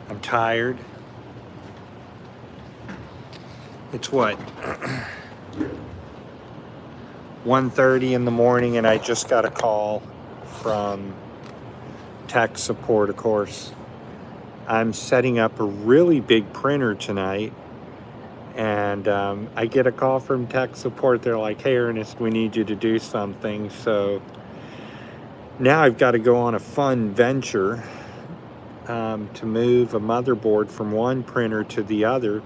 I'm tired. It's what? 1:30 in the morning, and I just got a call from tech support, of course. I'm setting up a really big printer tonight, and I get a call from tech support. They're like, hey, Ernest, we need you to do something. So now I've got to go on a fun venture to move a motherboard from one printer to the other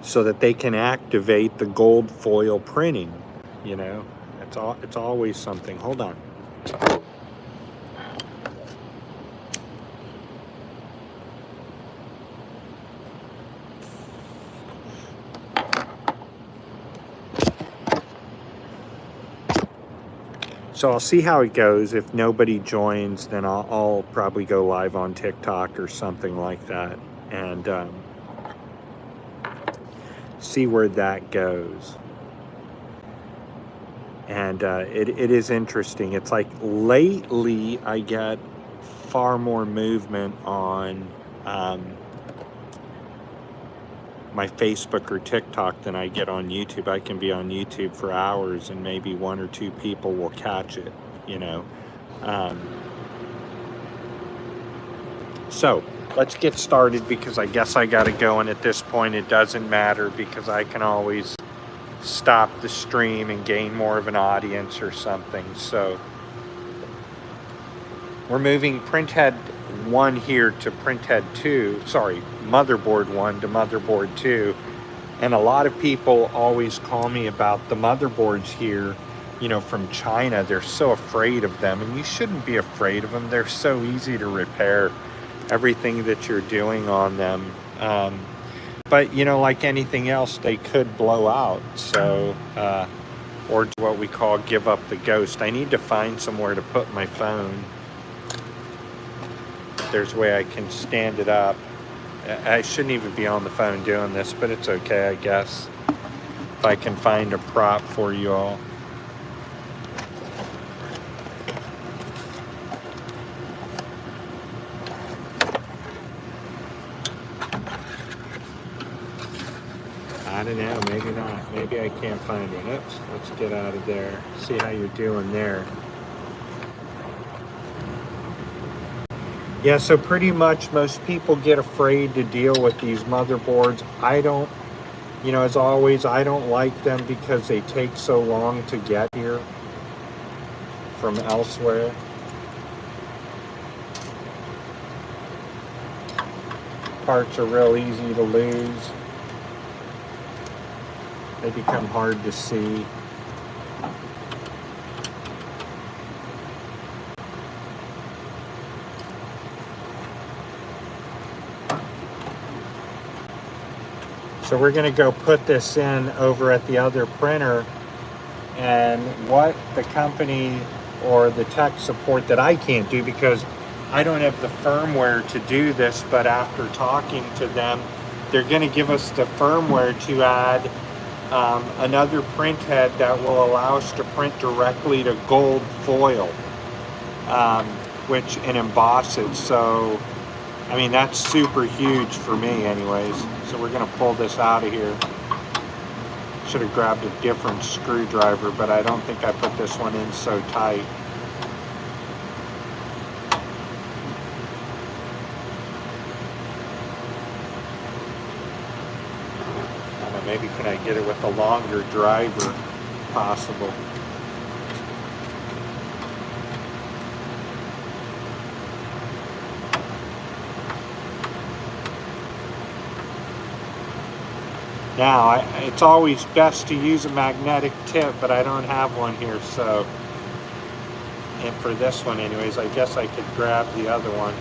so that they can activate the gold foil printing. You know, it's always something. Hold on. So I'll see how it goes. If nobody joins, then I'll probably go live on TikTok or something like that, and see where that goes. And it is interesting. It's like lately I get far more movement on my Facebook or TikTok than I get on YouTube. I can be on YouTube for hours and maybe one or two people will catch it, you know. So let's get started, because I guess I got to go, and at this point it doesn't matter because I can always stop the stream and gain more of an audience or something. So we're moving printhead 1 here to printhead 2, sorry, motherboard 1 to motherboard 2. And a lot of people always call me about the motherboards here, you know, from China. They're so afraid of them, and you shouldn't be afraid of them. They're so easy to repair, everything that you're doing on them. But, you know, like anything else, they could blow out. So, or what we call give up the ghost. I need to find somewhere to put my phone. There's a way I can stand it up. I shouldn't even be on the phone doing this, but it's okay, I guess, if I can find a prop for you all. I don't know, maybe not. Maybe I can't find one. Oops, let's get out of there. See how you're doing there. Yeah, so pretty much most people get afraid to deal with these motherboards. I don't, you know, as always, I don't like them because they take so long to get here from elsewhere. Parts are real easy to lose. They become hard to see. So we're going to go put this in over at the other printer, and what the company or the tech support that I can't do because I don't have the firmware to do this, but after talking to them, they're going to give us the firmware to add another print head that will allow us to print directly to gold foil, which and emboss it. So I mean, that's super huge for me anyways. So we're gonna pull this out of here. Should have grabbed a different screwdriver, but I don't think I put this one in so tight. I don't know, maybe can I get it with a longer driver possible? Now, it's always best to use a magnetic tip, but I don't have one here, so, and for this one anyways, I guess I could grab the other one.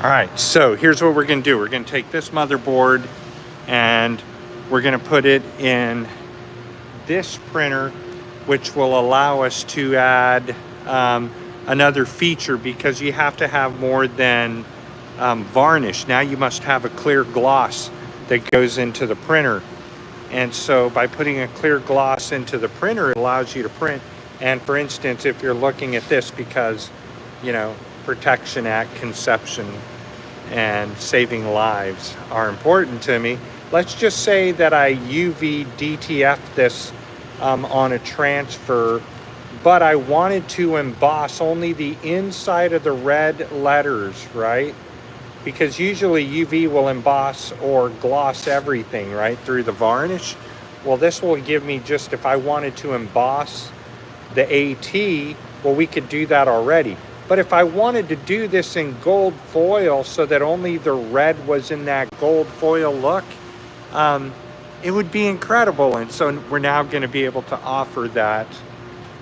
All right, so here's what we're gonna do. We're gonna take this motherboard and we're gonna put it in this printer, which will allow us to add another feature, because you have to have more than varnish. Now you must have a clear gloss that goes into the printer. And so by putting a clear gloss into the printer, it allows you to print. And for instance, if you're looking at this, because, you know, Protection Act, conception, and saving lives are important to me. Let's just say that I UV DTF this on a transfer, but I wanted to emboss only the inside of the red letters, right? Because usually UV will emboss or gloss everything, right, through the varnish. Well, this will give me just, if I wanted to emboss the AT, well, we could do that already. But if I wanted to do this in gold foil so that only the red was in that gold foil look, it would be incredible. And so we're now going to be able to offer that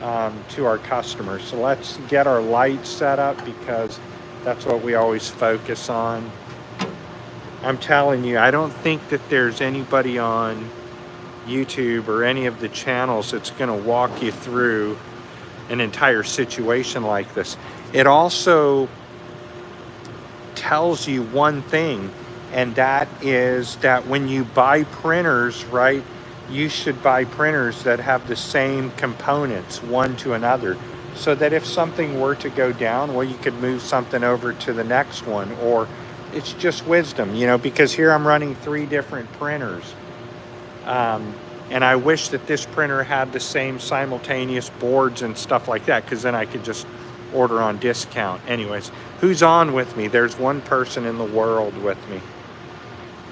to our customers. So let's get our lights set up, because that's what we always focus on. I'm telling you, I don't think that there's anybody on YouTube or any of the channels that's going to walk you through an entire situation like this. It also tells you one thing, and that is that when you buy printers, right, you should buy printers that have the same components one to another, so that if something were to go down, well, you could move something over to the next one. Or it's just wisdom, you know, because here I'm running 3 different printers. And I wish that this printer had the same simultaneous boards and stuff like that, because then I could just order on discount. Anyways, who's on with me? There's one person in the world with me.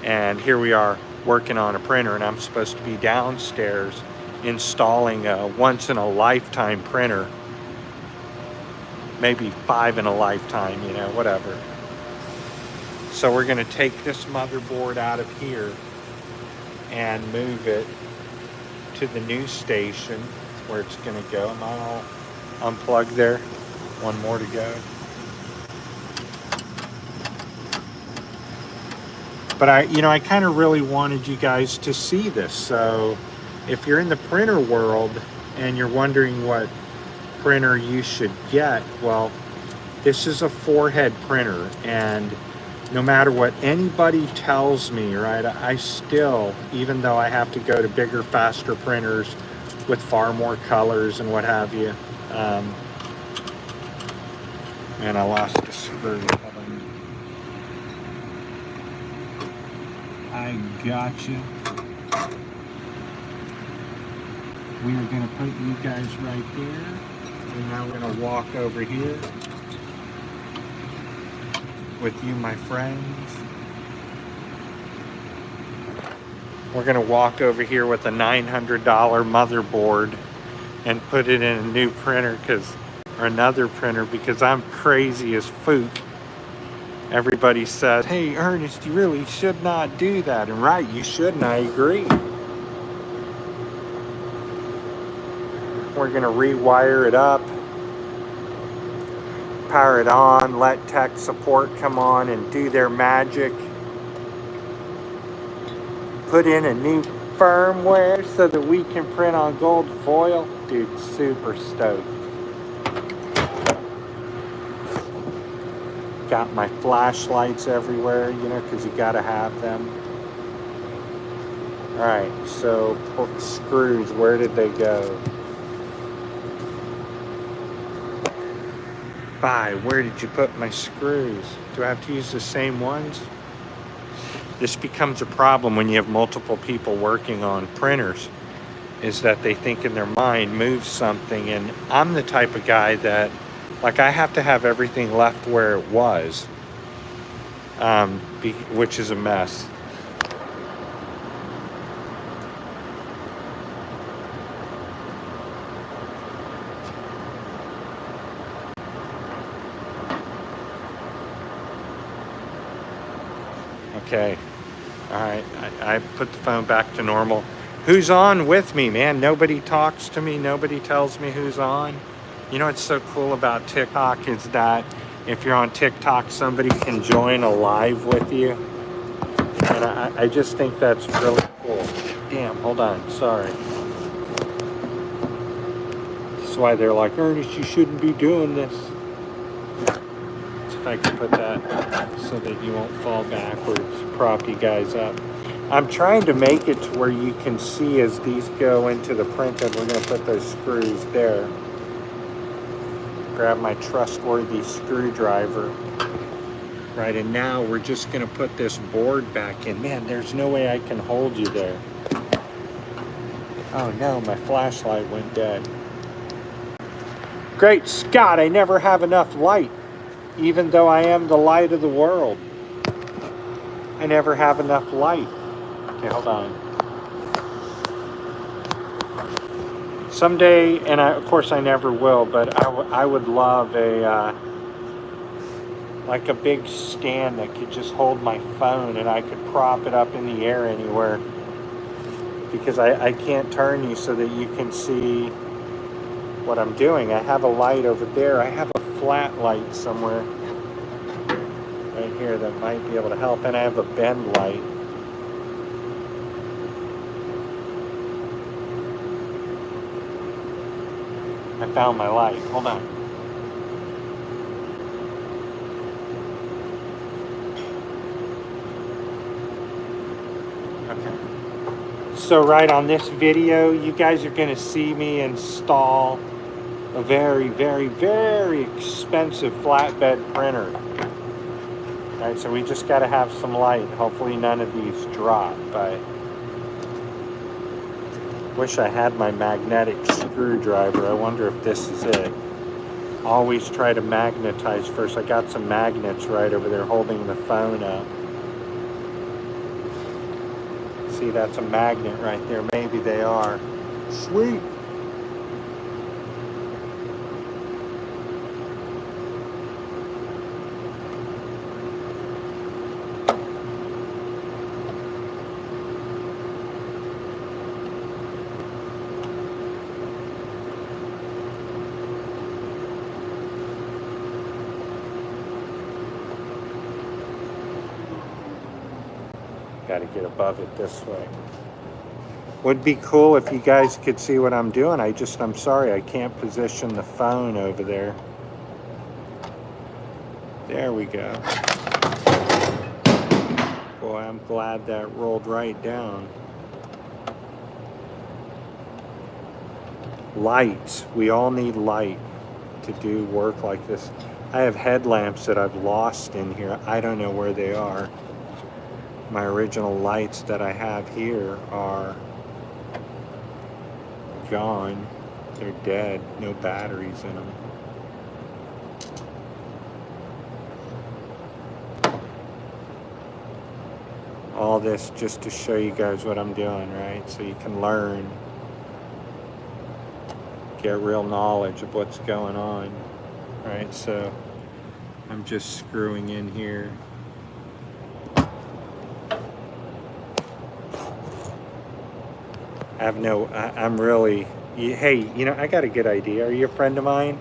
And here we are working on a printer, and I'm supposed to be downstairs installing a once-in-a-lifetime printer. Maybe 5 in a lifetime, you know, whatever. So we're gonna take this motherboard out of here and move it to the new station where it's gonna go. And I'll unplug there. One more to go. But I kind of really wanted you guys to see this. So if you're in the printer world and you're wondering what printer you should get, well, this is a 4-head printer, and no matter what anybody tells me, right, I still, even though I have to go to bigger, faster printers with far more colors and what have you, and I lost the screw. I got you. We are going to put you guys right there. And now we're going to walk over here with you, my friends. We're going to walk over here with a $900 motherboard and put it in a new printer, or another printer, because I'm crazy as fook. Everybody says, hey, Ernest, you really should not do that. And right, you shouldn't. I agree. We're going to rewire it up, power it on, let tech support come on and do their magic. Put in a new firmware so that we can print on gold foil. Dude, super stoked. Got my flashlights everywhere, you know, because you got to have them. All right, so screws, where did they go? Bye, where did you put my screws? Do I have to use the same ones? This becomes a problem when you have multiple people working on printers, is that they think in their mind, move something. And I'm the type of guy that, like, I have to have everything left where it was, which is a mess. Okay, all right, I put the phone back to normal. Who's on with me, man? Nobody talks to me, nobody tells me who's on. You know what's so cool about TikTok is that if you're on TikTok, somebody can join a live with you. And I just think that's really cool. Damn, hold on, sorry. That's why they're like, Ernest, you shouldn't be doing this. If I can put that so that you won't fall backwards, prop you guys up. I'm trying to make it to where you can see as these go into the printhead. We're going to put those screws there. Grab my trustworthy screwdriver. Right, and now we're just going to put this board back in. Man, there's no way I can hold you there. Oh no, my flashlight went dead. Great Scott, I never have enough light. Even though I am the light of the world, I never have enough light. Okay, hold on. Someday, and of course I never will, but I would love like a big stand that could just hold my phone and I could prop it up in the air anywhere. Because I can't turn you so that you can see what I'm doing. I have a light over there. I have a flat light somewhere right here that might be able to help, and I have a bend light. I found my light. Hold on. Okay. So right on this video, you guys are going to see me install a very, very, very expensive flatbed printer. All right, so we just got to have some light. Hopefully none of these drop, but wish I had my magnetic screwdriver. I wonder if this is it. Always try to magnetize first. I got some magnets right over there holding the phone up. See, that's a magnet right there. Maybe they are. Sweet. Got to get above it this way. Would be cool if you guys could see what I'm doing. I'm sorry, I can't position the phone over there. There we go. Boy, I'm glad that rolled right down. Lights. We all need light to do work like this. I have headlamps that I've lost in here. I don't know where they are. My original lights that I have here are gone. They're dead. No batteries in them. All this just to show you guys what I'm doing, right? So you can learn, get real knowledge of what's going on, right? So I'm just screwing in here. I'm really, hey, you know, I got a good idea. Are you a friend of mine?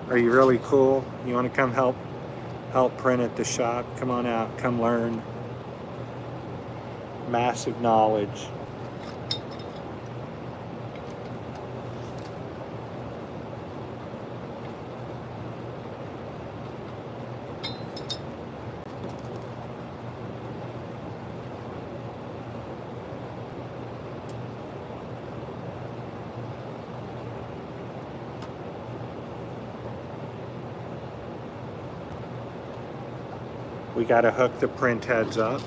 Are you really cool? You want to come help print at the shop? Come on out, come learn. Massive knowledge. We got to hook the print heads up.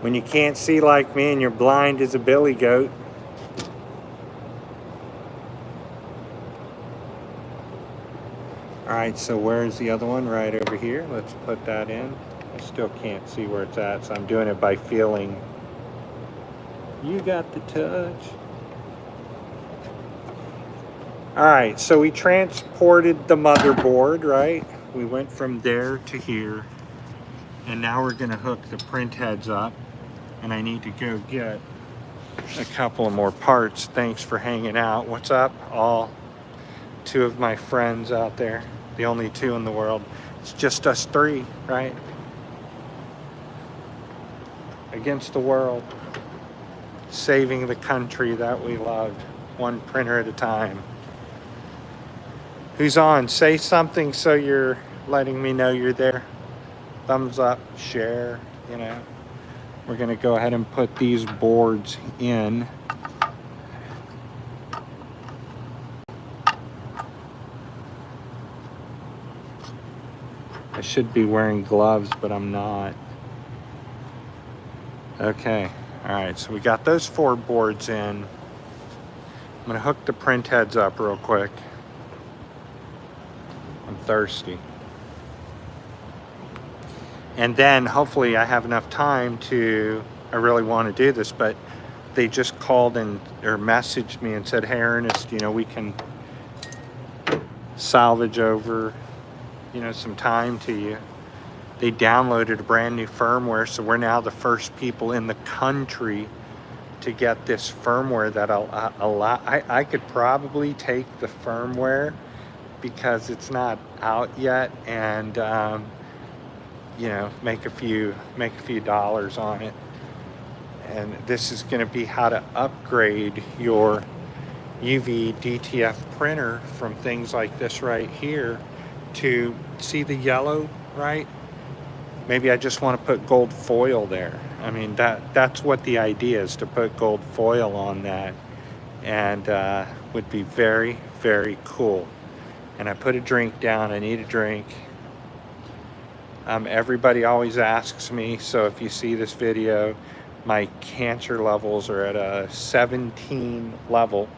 When you can't see like me and you're blind as a billy goat. All right, so where's the other one? Right over here. Let's put that in. I still can't see where it's at, so I'm doing it by feeling. You got the touch. All right, so we transported the motherboard, right? We went from there to here, and now we're gonna hook the print heads up, and I need to go get a couple of more parts. Thanks for hanging out. What's up, all two of my friends out there, the only two in the world. It's just us three, right? Against the world, saving the country that we loved, one printer at a time. Who's on? Say something so you're letting me know you're there. Thumbs up, share, you know. We're gonna go ahead and put these boards in. I should be wearing gloves, but I'm not. Okay, all right, so we got those 4 boards in. I'm gonna hook the print heads up real quick. I'm thirsty. And then hopefully I have enough time to, I really want to do this, but they just called and or messaged me and said, hey Ernest, you know, we can salvage over, you know, some time to you. They downloaded a brand new firmware, so we're now the first people in the country to get this firmware that allow, I could probably take the firmware because it's not out yet, and you know, make a few dollars on it. And this is going to be how to upgrade your UV DTF printer from things like this right here to see the yellow, right? Maybe I just want to put gold foil there. I mean, that's what the idea is, to put gold foil on that, and would be very, very cool. And I put a drink down. I need a drink. Everybody always asks me, so if you see this video, my cancer levels are at a 17 level,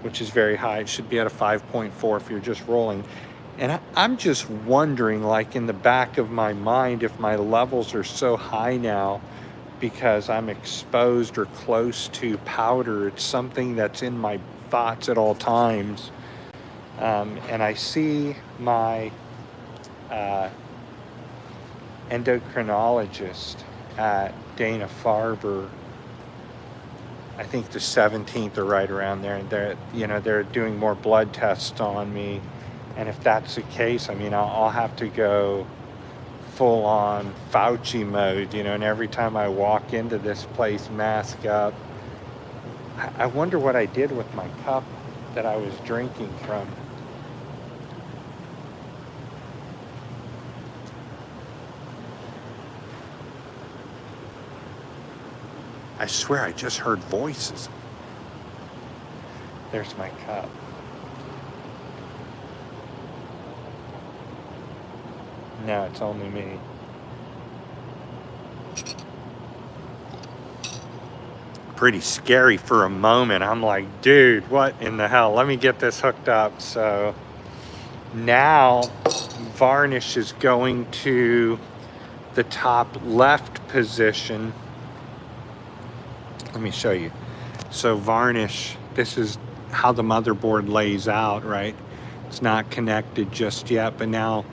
which is very high. It should be at a 5.4 if you're just rolling. And I'm just wondering, like in the back of my mind, if my levels are so high now because I'm exposed or close to powder. It's something that's in my thoughts at all times. And I see my endocrinologist at Dana-Farber, I think the 17th or right around there, and they're doing more blood tests on me. And if that's the case, I mean, I'll have to go full on Fauci mode, you know, and every time I walk into this place, mask up. I wonder what I did with my cup that I was drinking from. I swear I just heard voices. There's my cup. No, it's only me. Pretty scary for a moment. I'm like, dude, what in the hell? Let me get this hooked up. So now varnish is going to the top left position. Let me show you. So varnish, this is how the motherboard lays out, right? It's not connected just yet, but now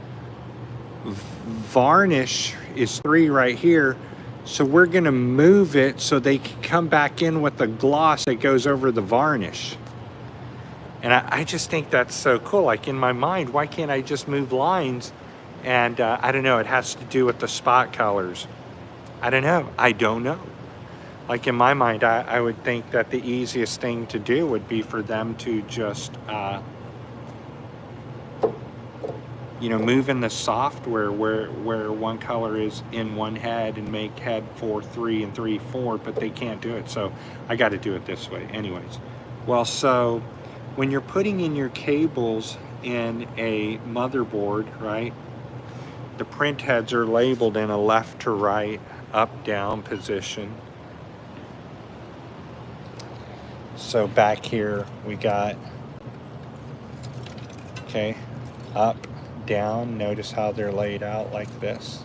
varnish is 3 right here. So we're gonna move it so they can come back in with the gloss that goes over the varnish. And I just think that's so cool. Like in my mind, why can't I just move lines? And I don't know, it has to do with the spot colors. I don't know. Like in my mind, I would think that the easiest thing to do would be for them to just, you know, move in the software where one color is in one head and make head 4 3 and 3 4, but they can't do it. So I got to do it this way anyways. Well, so when you're putting in your cables in a motherboard, right, the print heads are labeled in a left to right, up, down position. So back here we got, okay, up, down. Notice how they're laid out like this.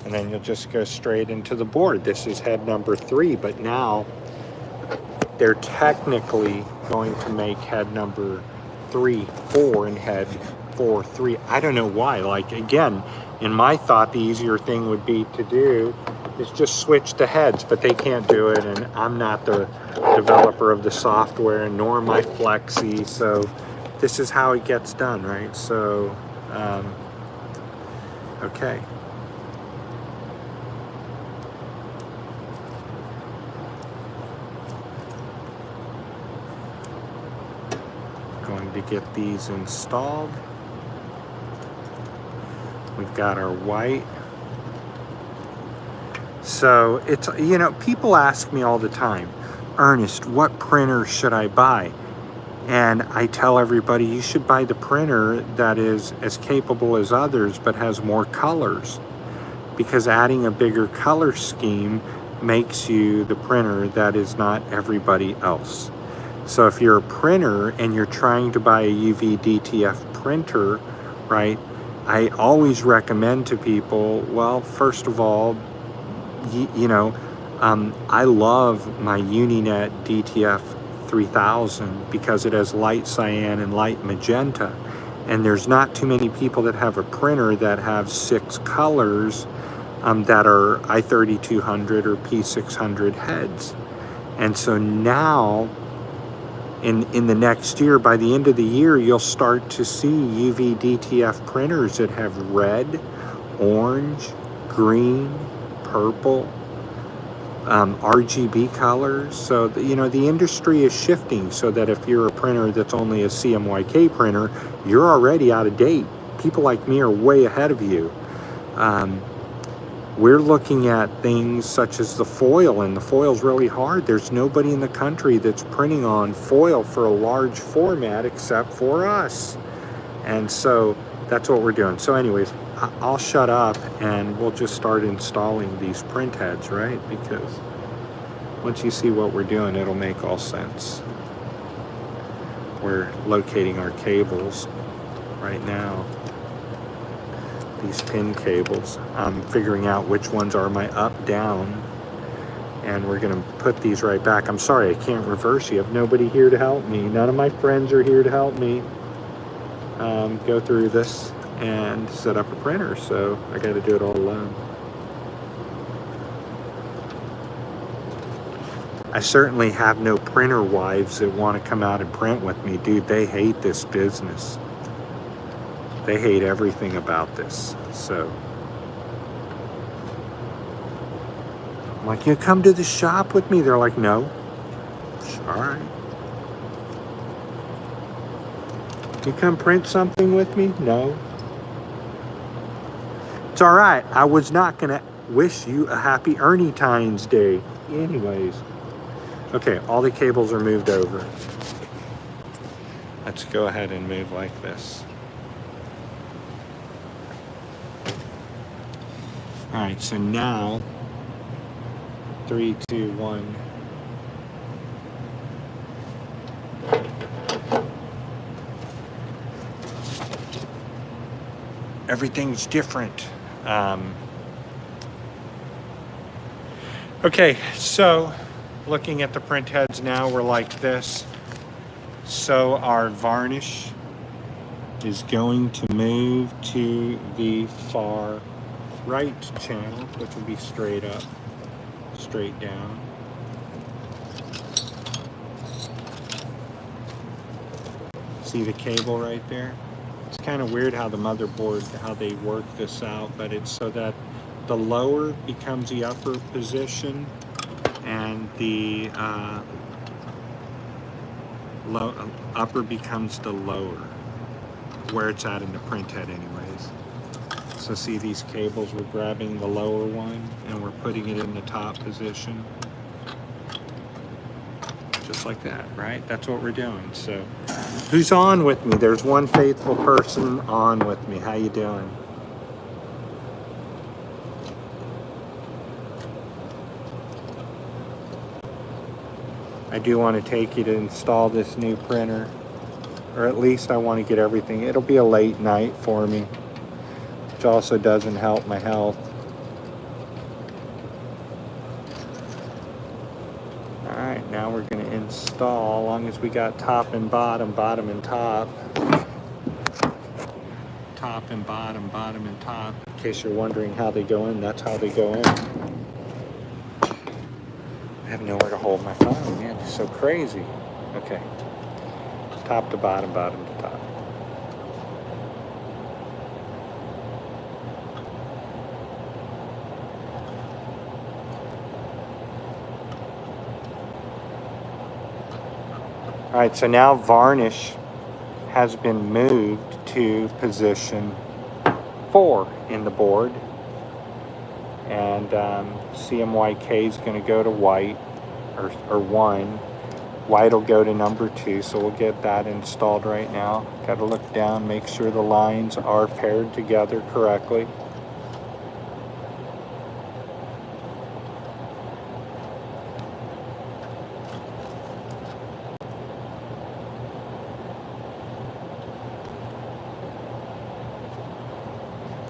And then you'll just go straight into the board. This is head number 3, but now they're technically going to make head number 3 4 and head 4 3. I don't know why. Like, again, in my thought, the easier thing would be to do is just switch the heads, but they can't do it, and I'm not the developer of the software, nor am I Flexi, so this is how it gets done, right? So, okay. Going to get these installed. We've got our white. So it's, you know, people ask me all the time, Ernest, what printer should I buy? And I tell everybody you should buy the printer that is as capable as others but has more colors, because adding a bigger color scheme makes you the printer that is not everybody else. So if you're a printer and you're trying to buy a UV DTF printer, right, I always recommend to people, well, first of all, I love my Uninet DTF 3000 because it has light cyan and light magenta, and there's not too many people that have a printer that have 6 colors that are i3200 or P600 heads. And so now in the next year, by the end of the year, you'll start to see UV DTF printers that have red, orange, green, purple, RGB colors. So, the industry is shifting so that if you're a printer that's only a CMYK printer, you're already out of date. People like me are way ahead of you. We're looking at things such as the foil, and the foil's really hard. There's nobody in the country that's printing on foil for a large format except for us. And so that's what we're doing. So anyways, I'll shut up and we'll just start installing these print heads, right? Because once you see what we're doing, it'll make all sense. We're locating our cables right now. These pin cables. I'm figuring out which ones are my up, down, and we're gonna put these right back. I'm sorry, I can't reverse. You have nobody here to help me. None of my friends are here to help me go through this and set up a printer, so I got to do it all alone. I certainly have no printer wives that want to come out and print with me. Dude, they hate this business. They hate everything about this. So I'm like, you come to the shop with me? They're like, no. All right. You come print something with me? No. It's all right. I was not going to wish you a happy Ernie Tynes Day. Anyways. Okay, all the cables are moved over. Let's go ahead and move like this. All right, so now, 3, 2, 1. Everything's different. Okay, so looking at the print heads now, we're like this. So our varnish is going to move to the far right channel, which will be straight up, straight down. See the cable right there? It's kind of weird how the motherboard, how they work this out, but it's so that the lower becomes the upper position and the upper becomes the lower, where it's at in the print head anyways. So see these cables, we're grabbing the lower one and we're putting it in the top position. Just like that, right? That's what we're doing. So who's on with me? There's one faithful person on with me. How you doing? I do want to take you to install this new printer, or at least I want to get everything. It'll be a late night for me, which also doesn't help my health. All right, now we're we're going to install, as long as we got top and bottom, bottom and top. Top and bottom, bottom and top. In case you're wondering how they go in, that's how they go in. I have nowhere to hold my phone, man. It's so crazy. Okay. Top to bottom, bottom to top. All right, so now varnish has been moved to position 4 in the board. And CMYK is going to go to white, or 1. White will go to number 2, so we'll get that installed right now. Got to look down, make sure the lines are paired together correctly.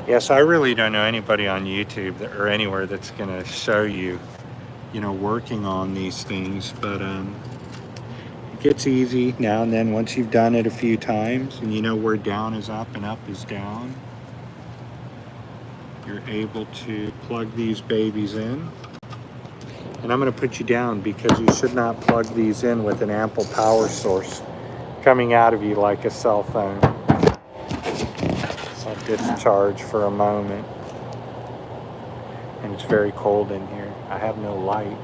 Yes, I really don't know anybody on YouTube or anywhere that's going to show you, working on these things. But it gets easy now and then once you've done it a few times and you know where down is up and up is down. You're able to plug these babies in. And I'm going to put you down because you should not plug these in with an ample power source coming out of you like a cell phone. I'll discharge for a moment. And it's very cold in here. I have no light.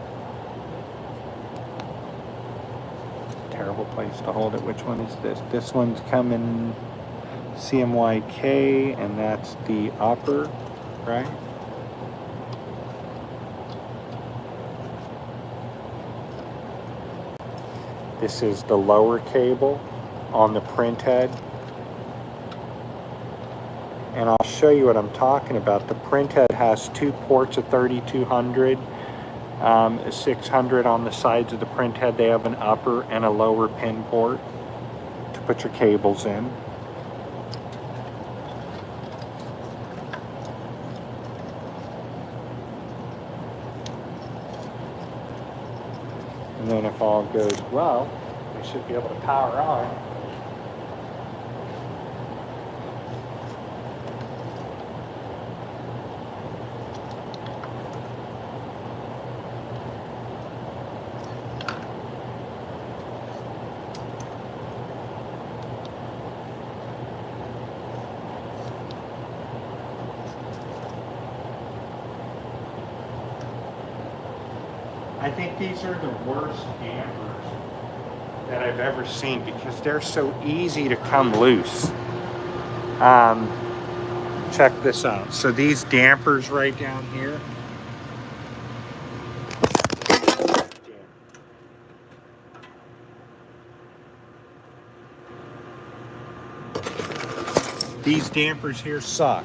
Terrible place to hold it. Which one is this? This one's coming CMYK, and that's the upper, right? This is the lower cable on the print head. And I'll show you what I'm talking about. The print head has 2 ports of 3200, 600 on the sides of the print head. They have an upper and a lower pin port to put your cables in. And then if all goes well, we should be able to power on. I think these are the worst dampers that I've ever seen because they're so easy to come loose. Check this out. So these dampers right down here, these dampers here suck.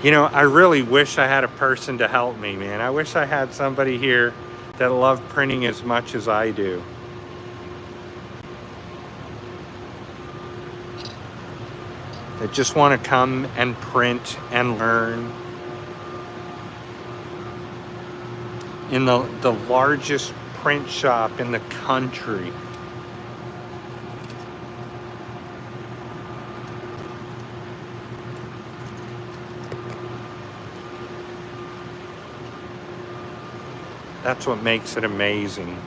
I really wish I had a person to help me, man. I wish I had somebody here that loved printing as much as I do. That just want to come and print and learn. In the largest print shop in the country. That's what makes it amazing.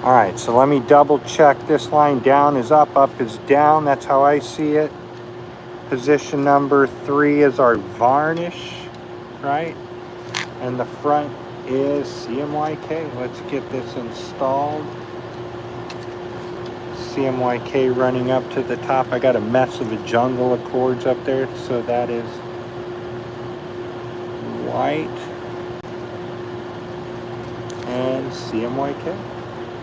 All right, so let me double check. This line down is up, up is down. That's how I see it. Position number 3 is our varnish, right? And the front is CMYK. Let's get this installed. CMYK running up to the top. I got a mess of a jungle of cords up there, so that is white and CMYK.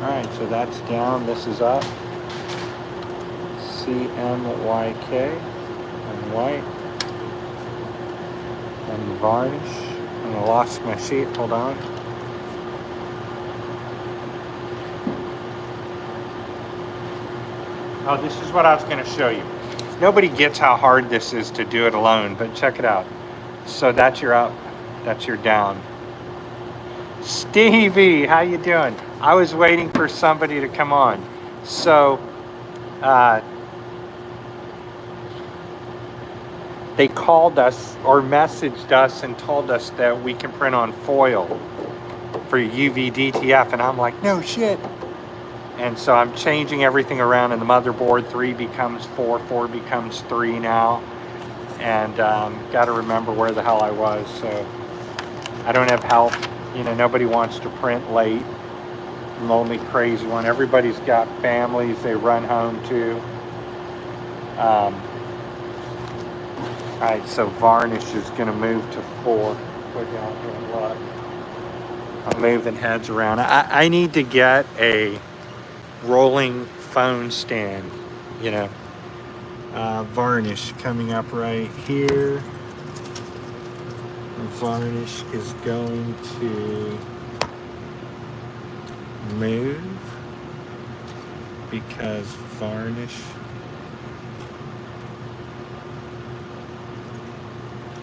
All right, so that's down. This is up. CMYK and white and varnish. And I lost my sheet. Hold on. Oh, this is what I was going to show you. Nobody gets how hard this is to do it alone, but check it out. So that's your up, that's your down. Stevie, how you doing? I was waiting for somebody to come on. So they called us or messaged us and told us that we can print on foil for UV DTF, and I'm like, no shit. And so I'm changing everything around in the motherboard. 3 becomes 4, 4 becomes 3 now. And got to remember where the hell I was. So I don't have help. You know, nobody wants to print late. I'm the only crazy one. Everybody's got families they run home to. All right, so varnish is going to move to 4. Put down here and look. I'm moving heads around. I need to get a rolling phone stand, you know. Varnish coming up right here. Varnish is going to move because varnish,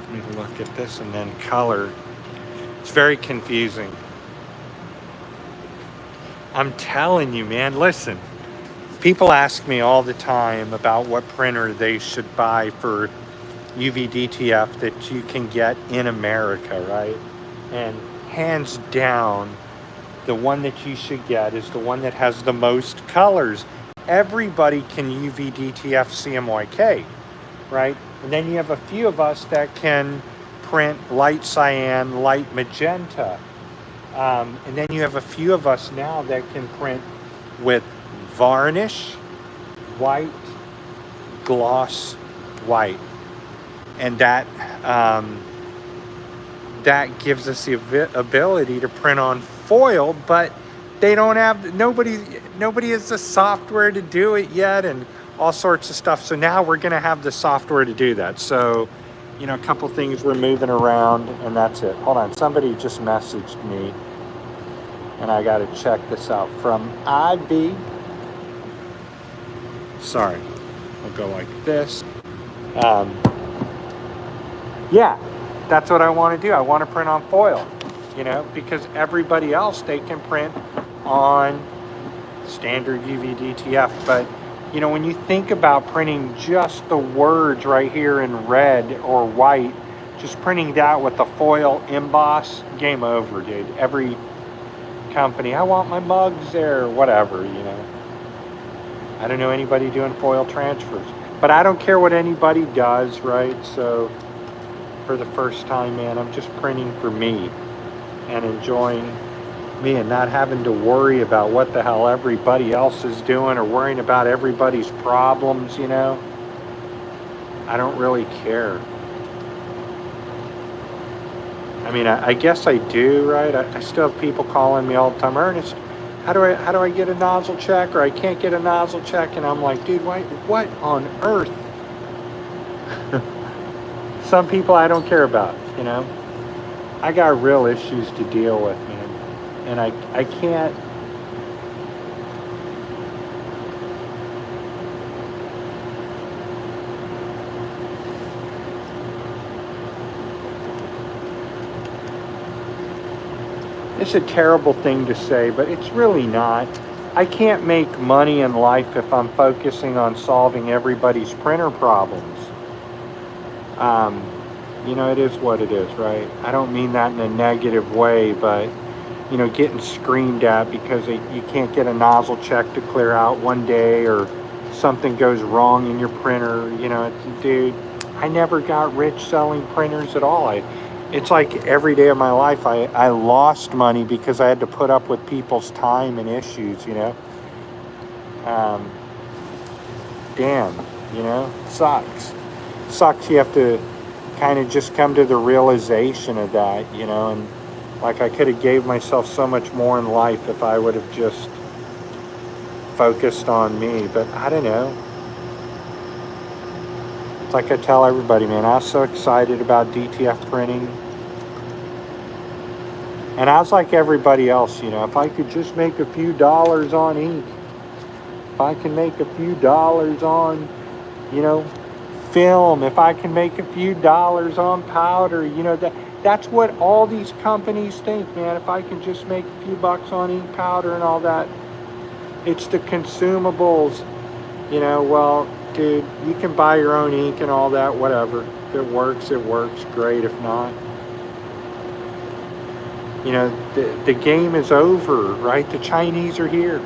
let me look at this, and then color. It's very confusing. I'm telling you, man, listen. People ask me all the time about what printer they should buy for UV DTF that you can get in America, right? And hands down, the one that you should get is the one that has the most colors. Everybody can UV DTF CMYK, right? And then you have a few of us that can print light cyan, light magenta. And then you have a few of us now that can print with varnish, white, gloss, white. And that that gives us the ability to print on foil, but they don't have, nobody has the software to do it yet and all sorts of stuff. So now we're going to have the software to do that. So, you know, a couple things we're moving around, and that's it. Hold on, somebody just messaged me, and I got to check this out from Ivy. Sorry, I'll go like this. Yeah, that's what I want to do. I want to print on foil, you know, because everybody else, they can print on standard UV DTF. But, you know, when you think about printing just the words right here in red or white, just printing that with the foil emboss, game over, dude. Every company, I want my mugs there, whatever, you know. I don't know anybody doing foil transfers, but I don't care what anybody does, right? So for the first time, man, I'm just printing for me and enjoying me and not having to worry about what the hell everybody else is doing or worrying about everybody's problems, you know. I don't really care. I mean, I guess I do, right? I still have people calling me all the time, Ernest, how do I get a nozzle check, or I can't get a nozzle check? And I'm like, dude, what on earth? Some people I don't care about, you know. I got real issues to deal with, man. And I can't. It's a terrible thing to say, but it's really not. I can't make money in life if I'm focusing on solving everybody's printer problems. You know, it is what it is, right? I don't mean that in a negative way, but getting screamed at because you can't get a nozzle check to clear out one day, or something goes wrong in your printer. Dude, I never got rich selling printers at all. It's like every day of my life I lost money because I had to put up with people's time and issues. Um, Damn, sucks. You have to kind of just come to the realization of that, and like I could have gave myself so much more in life if I would have just focused on me. But I don't know. It's like I tell everybody, man, I was so excited about DTF printing. And I was like everybody else, if I could just make a few dollars on ink, if I can make a few dollars on, film, if I can make a few dollars on powder, that's what all these companies think, man. If I can just make a few bucks on ink, powder, and all that. It's the consumables, well, dude, you can buy your own ink and all that, whatever. If it works, great. If not, the game is over, right? The Chinese are here.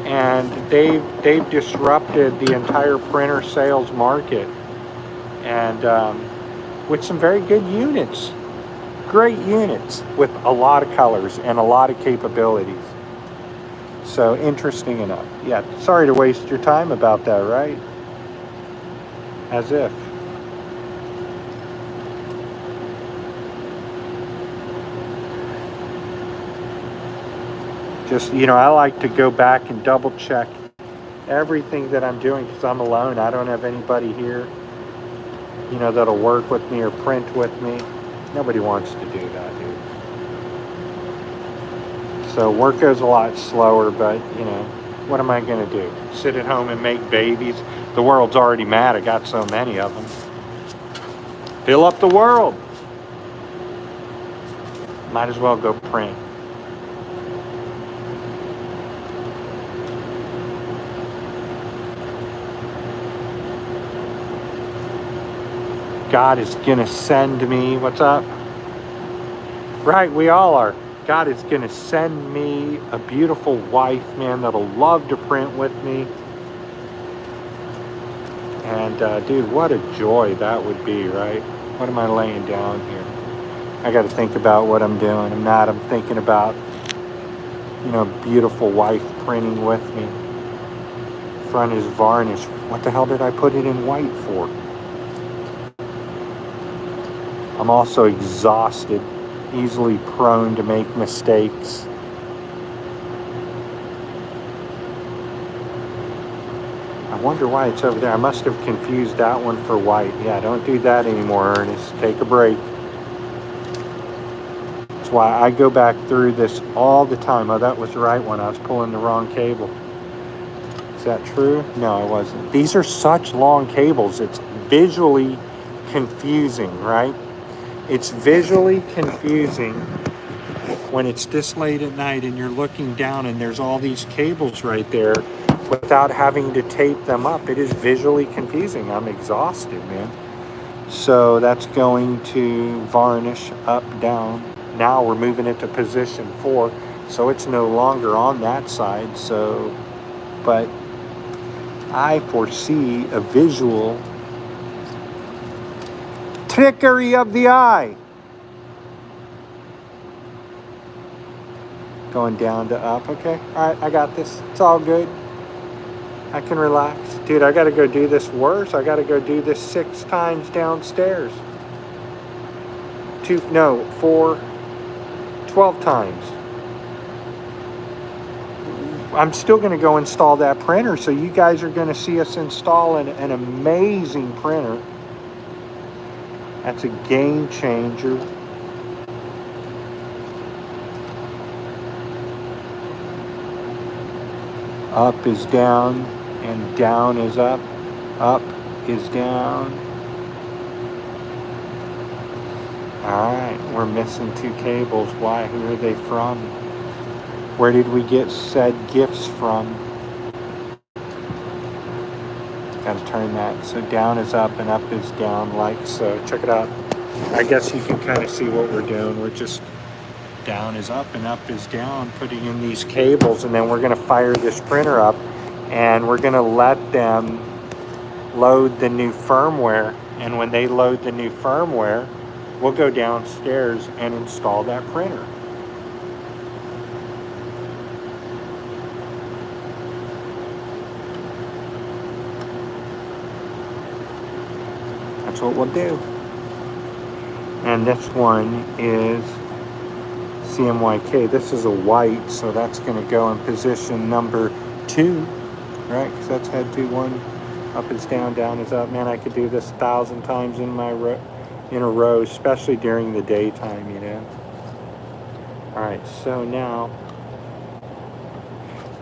And they've disrupted the entire printer sales market, and with some very good units, great units with a lot of colors and a lot of capabilities. So interesting enough. Yeah, sorry to waste your time about that, right? As if. Just, I like to go back and double check everything that I'm doing because I'm alone. I don't have anybody here, that'll work with me or print with me. Nobody wants to do that, dude. So work goes a lot slower, but, what am I going to do? Sit at home and make babies? The world's already mad. I got so many of them. Fill up the world. Might as well go print. God is going to send me, what's up? Right, we all are. God is going to send me a beautiful wife, man, that'll love to print with me. And, dude, what a joy that would be, right? What am I laying down here? I got to think about what I'm doing. I'm thinking about, beautiful wife printing with me. Front is varnish. What the hell did I put it in white for? I'm also exhausted, easily prone to make mistakes. I wonder why it's over there. I must have confused that one for white. Yeah, don't do that anymore, Ernest. Take a break. That's why I go back through this all the time. Oh, that was the right one. I was pulling the wrong cable. Is that true? No, it wasn't. These are such long cables. It's visually confusing, right? It's visually confusing when it's this late at night and you're looking down and there's all these cables right there without having to tape them up. It is visually confusing. I'm exhausted, man. So that's going to varnish up, down. Now we're moving it to position 4, so it's no longer on that side. But I foresee a visual trickery of the eye. Going down to up. Okay. All right. I got this. It's all good. I can relax. Dude, I got to go do this worse. I got to go do this 6 times downstairs. 12 times. I'm still going to go install that printer. So you guys are going to see us install an amazing printer. That's a game changer. Up is down and down is up. Up is down. Alright, we're missing 2 cables. Why? Who are they from? Where did we get said gifts from? Gotta turn that. So down is up and up is down, like so. Check it out. I guess you can kind of see what we're doing. We're just down is up and up is down, putting in these cables, and then we're going to fire this printer up and we're going to let them load the new firmware. And when they load the new firmware, we'll go downstairs and install that printer. That's what we'll do. And this one is CMYK. This is a white, so that's going to go in position number 2, right? Because that's head 2, 1, up is down, down is up. Man, I could do this 1,000 times in a row, especially during the daytime, you know. All right, so now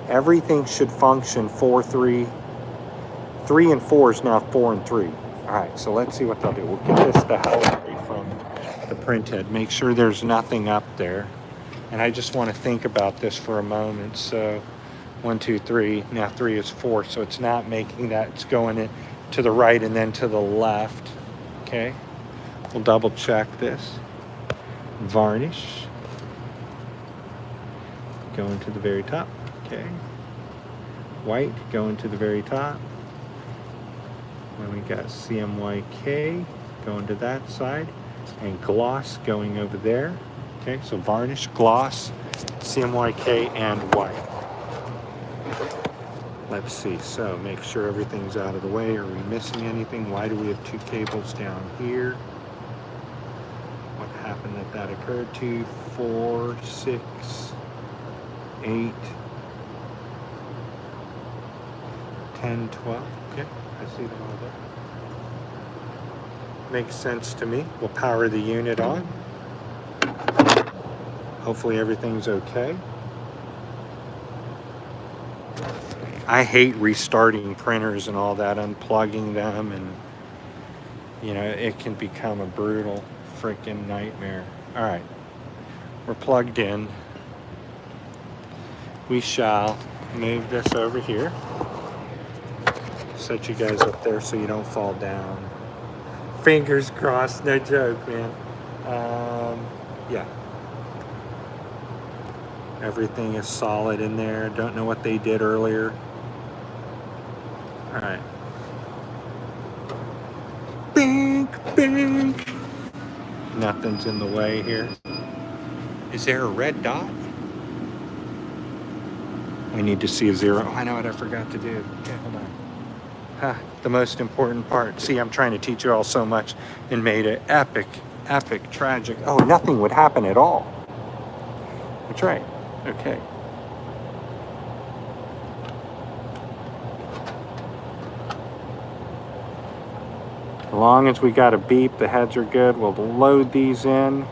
everything should function 4, 3. 3 and 4 is now 4 and 3. All right, so let's see what they'll do. We'll get this the hell away from the printhead. Make sure there's nothing up there. And I just want to think about this for a moment. So 1, 2, 3. Now 3 is 4, so it's not making that. It's going in to the right and then to the left. Okay, we'll double check this. Varnish. Going to the very top. Okay. White going to the very top. Then we got CMYK going to that side, and gloss going over there. Okay, so varnish, gloss, CMYK, and white. Let's see, so make sure everything's out of the way. Are we missing anything? Why do we have 2 cables down here? What happened that occurred? 2, 4, 6, 8, 10, 12. Okay. I see them all there. Makes sense to me. We'll power the unit on. Hopefully everything's okay. I hate restarting printers and all that, unplugging them, and you know, it can become a brutal freaking nightmare. All right, we're plugged in. We shall move this over here. Set you guys up there so you don't fall down. Fingers crossed, no joke, man. Yeah. Everything is solid in there. Don't know what they did earlier. All right. Bink, bink. Nothing's in the way here. Is there a red dot? We need to see a 0. Oh, I know what I forgot to do. Okay, hold on. The most important part. See, I'm trying to teach you all so much and made it epic, tragic. Oh, nothing would happen at all. That's right. Okay. As long as we got a beep, the heads are good. We'll load these in.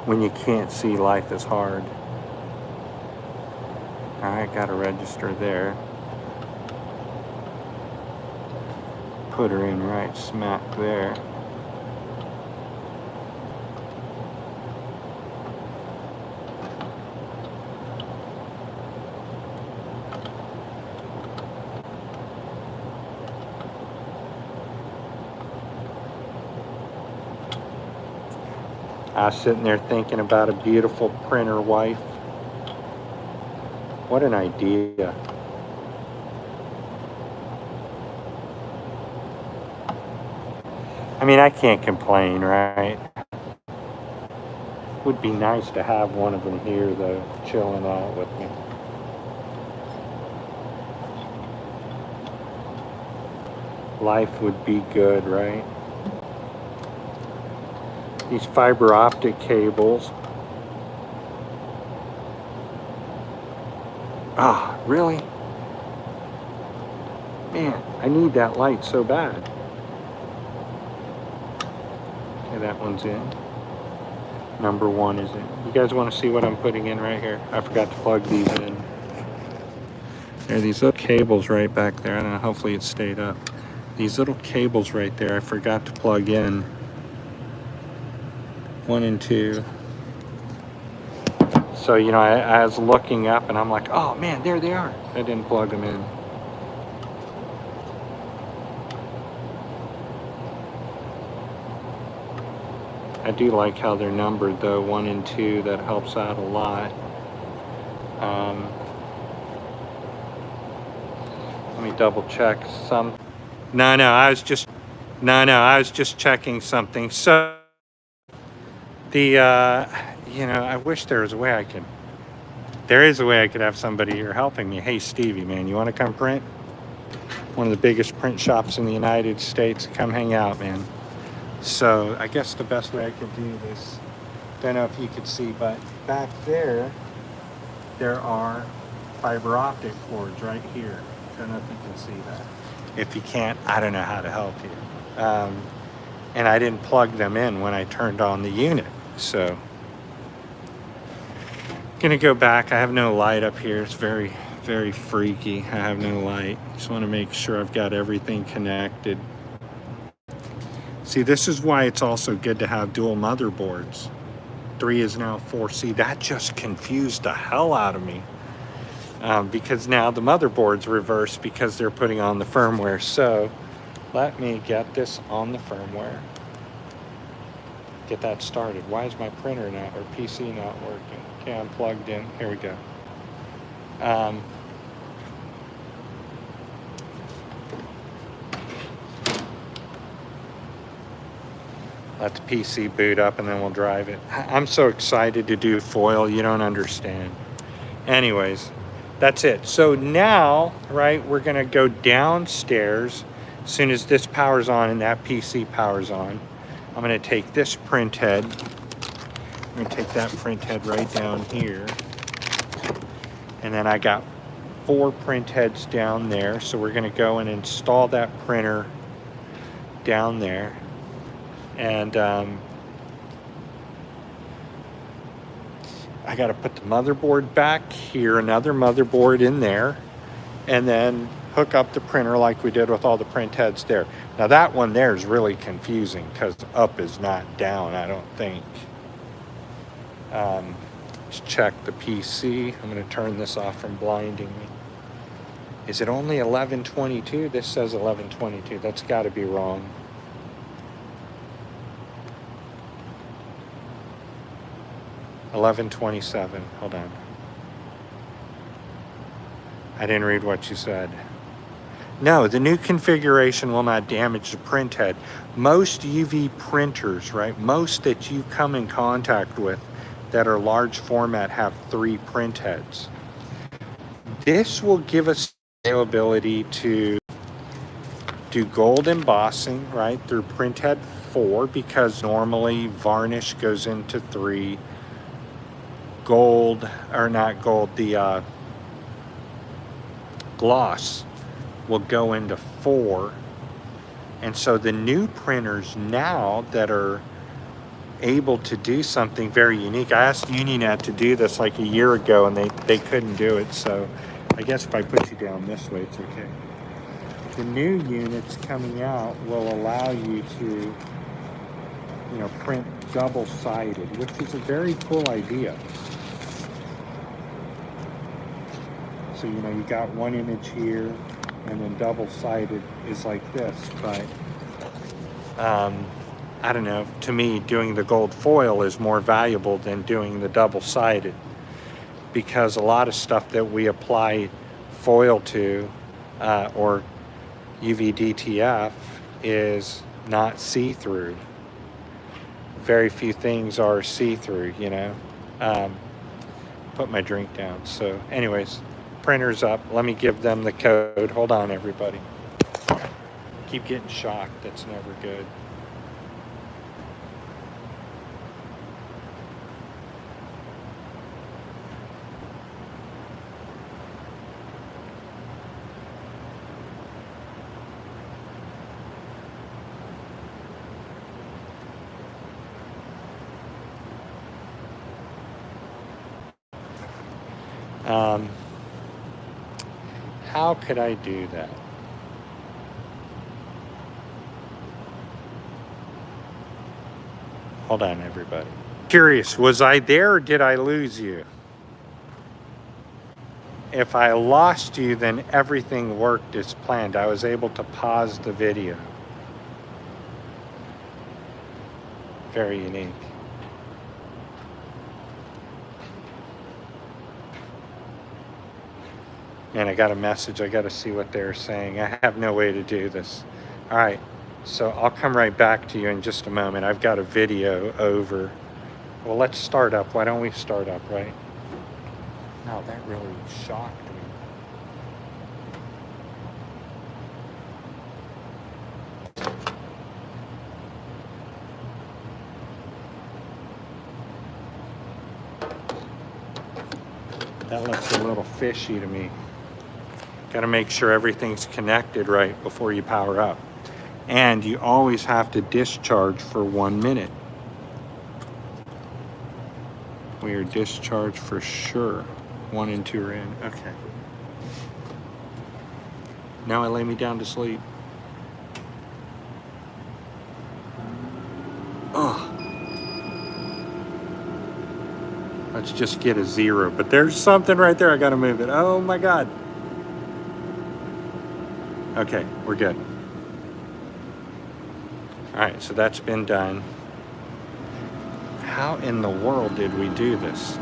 When you can't see, life is hard. Alright, got a register there. Put her in right smack there. I was sitting there thinking about a beautiful printer wife. What an idea. I mean, I can't complain, right? Would be nice to have one of them here, though, chilling out with me. Life would be good, right? These fiber optic cables. Ah, really? Man, I need that light so bad. Okay, that one's in. Number 1 is in. You guys want to see what I'm putting in right here? I forgot to plug these in. There are these little cables right back there. I don't know, hopefully it stayed up. These little cables right there, I forgot to plug in. 1 and 2. So, you know, I was looking up and I'm like, oh man, there they are. I didn't plug them in. I do like how they're numbered though, 1 and 2. That helps out a lot. Let me double check some. No, I was just checking something. So the I wish there was a way I could. There is a way I could have somebody here helping me. Hey, Stevie, man, you want to come print? One of the biggest print shops in the United States. Come hang out, man. So I guess the best way I could do this, don't know if you could see, but back there are fiber optic cords right here. Don't know if you can see that. If you can't, I don't know how to help you. And I didn't plug them in when I turned on the unit. So gonna go back. I have no light up here. It's very, very freaky. I have no light. Just want to make sure I've got everything connected. See, this is why it's also good to have dual motherboards. 3 is now 4. See, that just confused the hell out of me. Because now the motherboard's reversed because they're putting on the firmware. So let me get this on the firmware. Get that started. Why is my printer not, or PC not working? Okay, I'm plugged in. Here we go. Let the PC boot up and then we'll drive it. I'm so excited to do foil, you don't understand. Anyways, that's it. So now, right, we're gonna go downstairs as soon as this powers on and that PC powers on. I'm gonna take this print head. I'm gonna take that print head right down here. And then I got 4 print heads down there. So we're gonna go and install that printer down there. And I got to put the motherboard back here, another motherboard in there, and then hook up the printer like we did with all the print heads there. Now that one there is really confusing because up is not down, I don't think. Let's check the PC. I'm going to turn this off from blinding me. Is it only 1122? This says 1122. That's got to be wrong. $11.27. Hold on. I didn't read what you said. No, the new configuration will not damage the print head. Most UV printers, right? Most that you come in contact with that are large format have 3 print heads. This will give us the ability to do gold embossing, right? Through print head 4 because normally varnish goes into 3. Gold, or not gold, the gloss will go into 4. And so the new printers now that are able to do something very unique. I asked Uninet to do this like a year ago and they couldn't do it. So I guess if I put you down this way, it's okay. The new units coming out will allow you to, print double-sided, which is a very cool idea. So, you got one image here, and then double-sided is like this, but I don't know, to me, doing the gold foil is more valuable than doing the double-sided because a lot of stuff that we apply foil to, or UV-DTF, is not see-through. Very few things are see-through, Put my drink down. So anyways, printer's up. Let me give them the code. Hold on, everybody. Keep getting shocked. That's never good. How could I do that? Hold on, everybody. Curious, was I there or did I lose you? If I lost you, then everything worked as planned. I was able to pause the video. Very unique. And I got a message. I got to see what they're saying. I have no way to do this. All right. So I'll come right back to you in just a moment. I've got a video over. Well, let's start up. Why don't we start up, right? No, that really shocked me. That looks a little fishy to me. Got to make sure everything's connected right before you power up. And you always have to discharge for 1 minute. We are discharged for sure. 1 and 2 are in. Okay. Now I lay me down to sleep. Oh. Let's just get a 0. But there's something right there. I got to move it. Oh my God. Okay, we're good. All right, so that's been done. How in the world did we do this?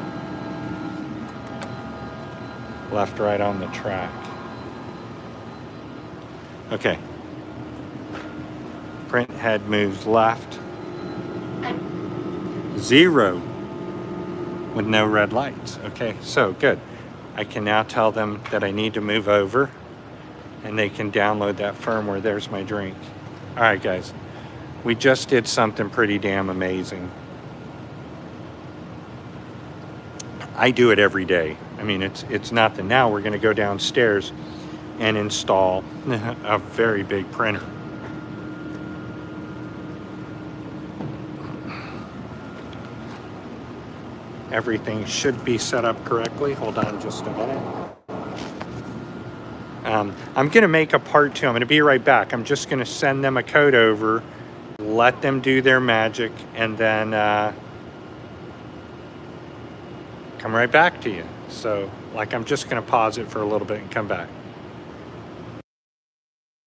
Left, right on the track. Okay. Print head moves left. 0 with no red lights. Okay, so good. I can now tell them that I need to move over and they can download that firmware. There's my drink. All right, guys. We just did something pretty damn amazing. I do it every day. I mean, it's nothing. Now we're going to go downstairs and install a very big printer. Everything should be set up correctly. Hold on just a minute. I'm going to make a part 2. I'm going to be right back. I'm just going to send them a code over, let them do their magic, and then come right back to you. So, like, I'm just going to pause it for a little bit and come back.